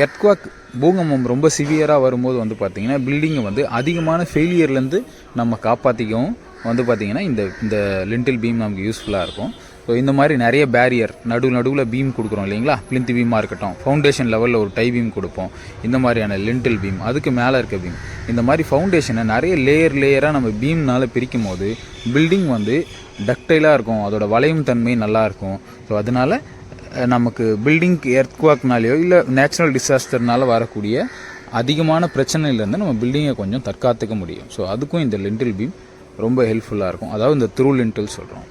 Earthquake பூகம்பம் ரொம்ப சிவியராக வரும்போது வந்து பார்த்திங்கன்னா பில்டிங்கை வந்து அதிகமான ஃபெயிலியர்லேருந்து நம்ம காப்பாற்றிக்கவும் வந்து பார்த்திங்கன்னா இந்த இந்த லிண்டில் பீம் நமக்கு யூஸ்ஃபுல்லாக இருக்கும். ஸோ இந்த மாதிரி நிறைய பேரியர் நடுவில் பீம் கொடுக்குறோம் இல்லைங்களா, பிளிந்த் பீமாக இருக்கட்டும், ஃபவுண்டேஷன் லெவலில் ஒரு டை பீம் கொடுப்போம், இந்த மாதிரியான லிண்டில் பீம், அதுக்கு மேலே இருக்க பீம், இந்த மாதிரி ஃபவுண்டேஷனை நிறைய லேயராக நம்ம பீம்னால் பிரிக்கும் போது பில்டிங் வந்து டக்டைலாக இருக்கும், அதோட வளையும் தன்மை நல்லாயிருக்கும். ஸோ அதனால் நமக்கு பில்டிங் எர்த்குவாக்னாலேயோ இல்லை நேச்சுரல் டிசாஸ்டர்னால வரக்கூடிய அதிகமான பிரச்சனையிலேருந்து நம்ம பில்டிங்கை கொஞ்சம் தற்காத்துக்க முடியும். ஸோ அதுக்கும் இந்த லிண்டில் பீம் ரொம்ப ஹெல்ப்ஃபுல்லாக இருக்கும். அதாவது இந்த த்ரூ லிண்டில் சொல்கிறோம்.